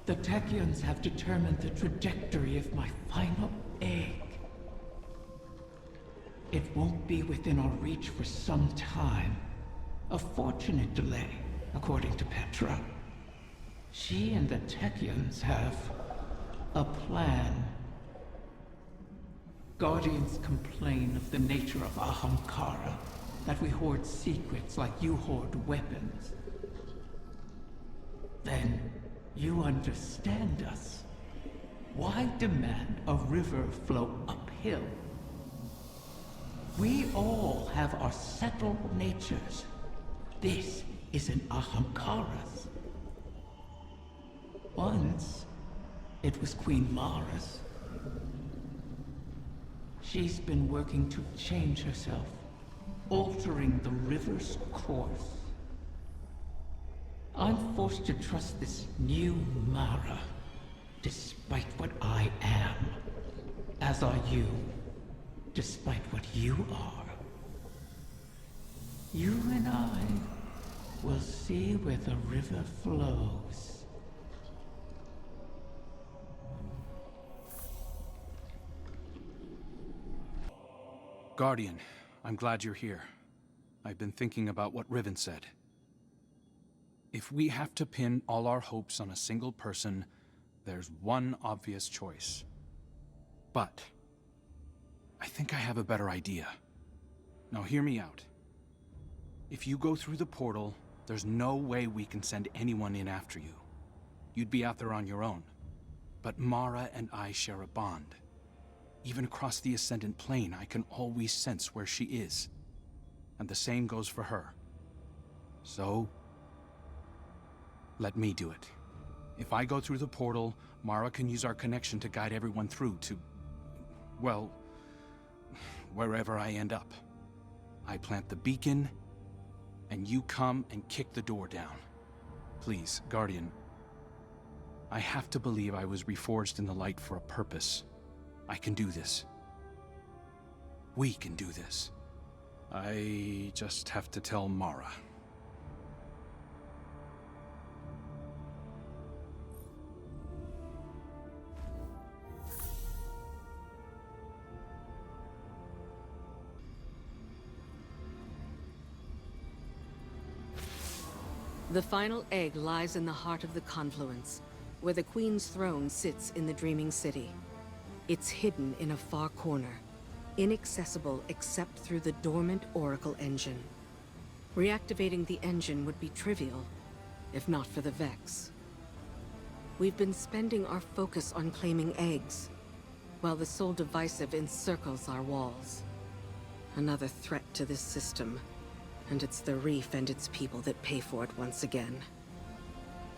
The Techians have determined the trajectory of my final egg. It won't be within our reach for some time. A fortunate delay, according to Petra. She and the Techians have a plan. Guardians complain of the nature of Ahamkara, that we hoard secrets like you hoard weapons. Then, you understand us. Why demand a river flow uphill? We all have our settled natures. This is an Ahamkara's. Once, it was Queen Mara's. She's been working to change herself, altering the river's course. I'm forced to trust this new Mara, despite what I am. As are you, despite what you are. You and I will see where the river flows. Guardian, I'm glad you're here. I've been thinking about what Riven said. If we have to pin all our hopes on a single person, there's one obvious choice. But I think I have a better idea. Now hear me out. If you go through the portal, there's no way we can send anyone in after you. You'd be out there on your own. But Mara and I share a bond. Even across the Ascendant Plane, I can always sense where she is. And the same goes for her. So, let me do it. If I go through the portal, Mara can use our connection to guide everyone through to, well, wherever I end up. I plant the beacon, and you come and kick the door down. Please, Guardian. I have to believe I was reforged in the light for a purpose. I can do this. We can do this. I just have to tell Mara. The final egg lies in the heart of the confluence, where the Queen's throne sits in the Dreaming City. It's hidden in a far corner, inaccessible except through the dormant Oracle engine. Reactivating the engine would be trivial, if not for the Vex. We've been spending our focus on claiming eggs, while the Soul Divisive encircles our walls. Another threat to this system. And it's the Reef and its people that pay for it once again.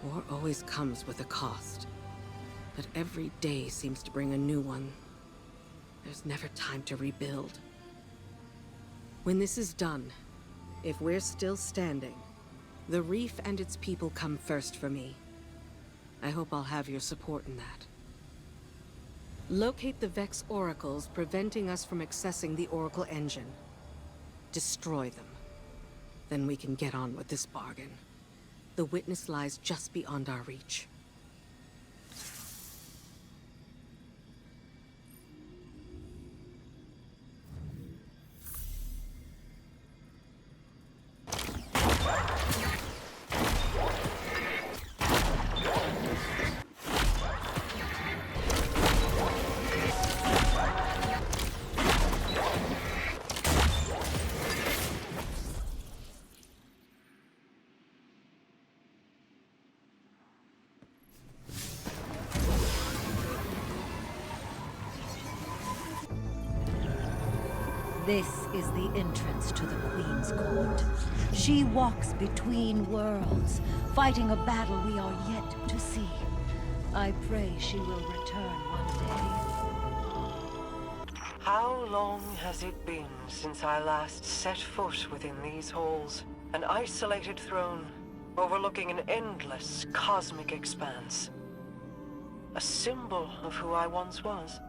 War always comes with a cost. But every day seems to bring a new one. There's never time to rebuild. When this is done, if we're still standing, the Reef and its people come first for me. I hope I'll have your support in that. Locate the Vex Oracles preventing us from accessing the Oracle engine. Destroy them. Then we can get on with this bargain. The witness lies just beyond our reach. This is the entrance to the Queen's Court. She walks between worlds, fighting a battle we are yet to see. I pray she will return one day. How long has it been since I last set foot within these halls? An isolated throne, overlooking an endless cosmic expanse. A symbol of who I once was.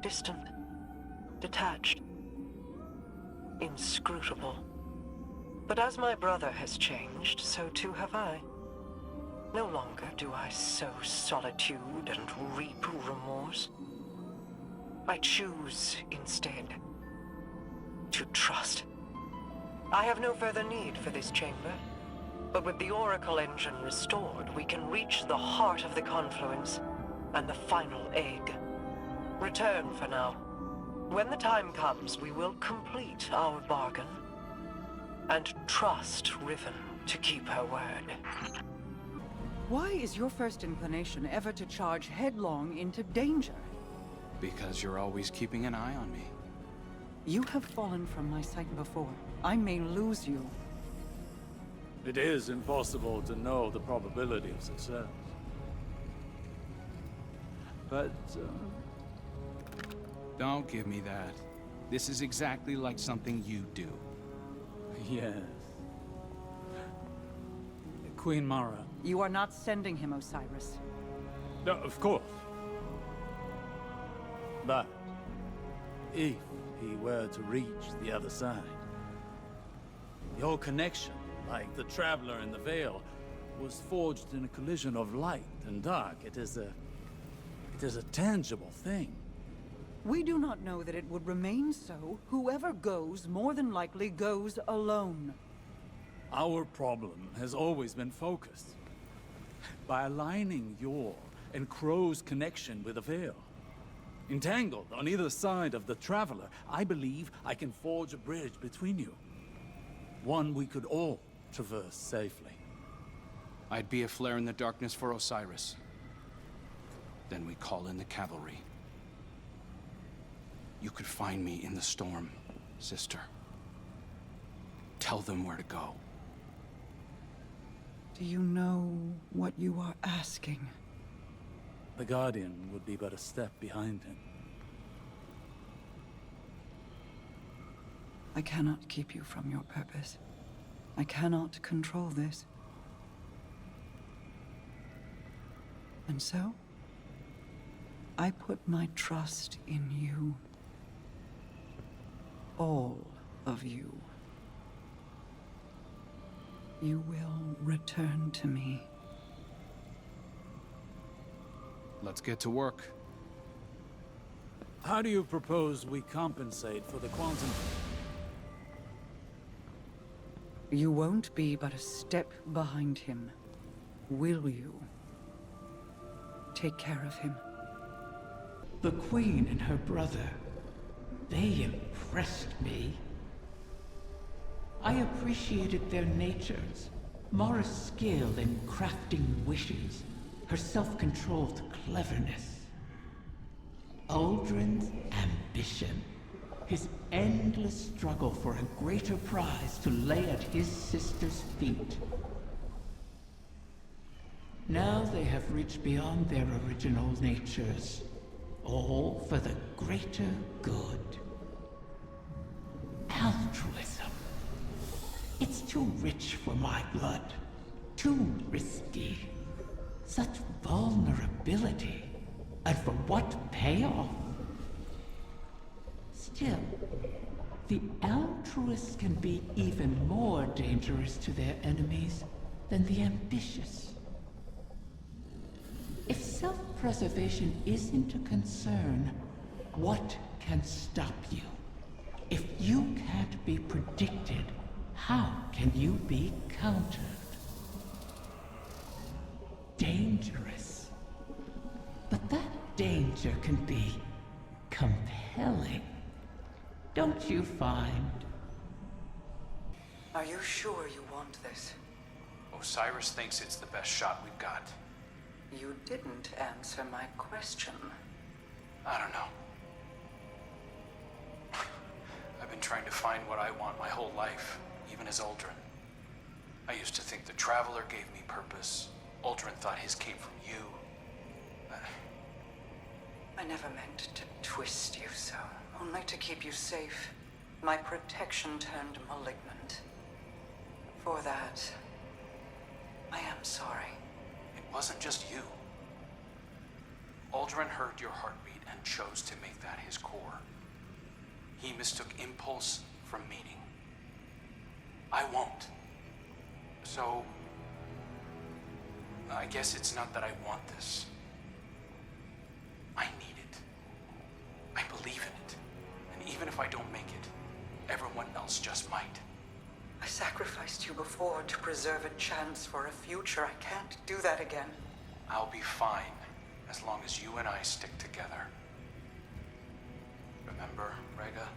Distant, detached, inscrutable. But as my brother has changed, so too have I. No longer do I sow solitude and reap remorse. I choose, instead, to trust. I have no further need for this chamber, but with the Oracle engine restored, we can reach the heart of the confluence and the final egg. Return for now. When the time comes, we will complete our bargain and trust Riven to keep her word. Why is your first inclination ever to charge headlong into danger? Because you're always keeping an eye on me. You have fallen from my sight before. I may lose you. It is impossible to know the probability of success. But, Don't give me that. This is exactly like something you do. yes. Queen Mara. You are not sending him, Osiris. No, of course. But, if he were to reach the other side, your connection, like the Traveler in the Veil, was forged in a collision of light and dark. It is a tangible thing. We do not know that it would remain so. Whoever goes, more than likely goes alone. Our problem has always been focused. By aligning your and Crow's connection with the Veil. Entangled on either side of the Traveler, I believe I can forge a bridge between you. One we could all traverse safely. I'd be a flare in the darkness for Osiris. Then we call in the cavalry. You could find me in the storm, sister. Tell them where to go. Do you know what you are asking? The Guardian would be but a step behind him. I cannot keep you from your purpose. I cannot control this. And so, I put my trust in you. All of you. You will return to me. Let's get to work. How do you propose we compensate for the quantum? You won't be but a step behind him, will you? Take care of him. The Queen and her brother, they impressed me. I appreciated their natures, Mara's skill in crafting wishes, her self-controlled cleverness. Uldren's ambition, his endless struggle for a greater prize to lay at his sister's feet. Now they have reached beyond their original natures, all for the greater good. Altruism. It's too rich for my blood, too risky. Such vulnerability, and for what payoff? Still, the altruists can be even more dangerous to their enemies than the ambitious. If self-preservation isn't a concern, what can stop you? If you can't be predicted, how can you be countered? Dangerous. But that danger can be compelling. Don't you find? Are you sure you want this? Osiris thinks it's the best shot we've got. You didn't answer my question. I don't know. I've been trying to find what I want my whole life, even as Uldren. I used to think the Traveler gave me purpose. Uldren thought his came from you. I never meant to twist you so, only to keep you safe. My protection turned malignant. For that, I am sorry. It wasn't just you. Uldren heard your heartbeat and chose to make that his core. He mistook impulse from meaning. I won't. So, I guess it's not that I want this. I need it. I believe in it. And even if I don't make it, everyone else just might. I sacrificed you before to preserve a chance for a future. I can't do that again. I'll be fine, as long as you and I stick together. Remember, Rega?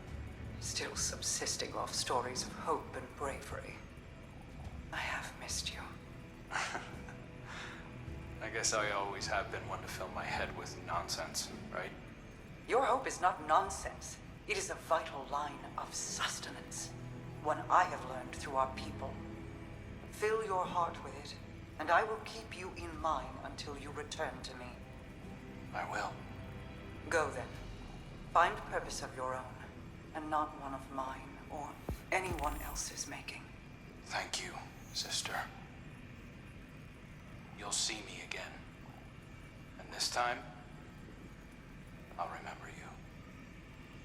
Still subsisting off stories of hope and bravery. I have missed you. I guess I always have been one to fill my head with nonsense, right? Your hope is not nonsense. It is a vital line of sustenance. One I have learned through our people. Fill your heart with it, and I will keep you in mine until you return to me. I will. Go then. Find purpose of your own, and not one of mine or anyone else's making. Thank you, sister. You'll see me again. And this time, I'll remember you.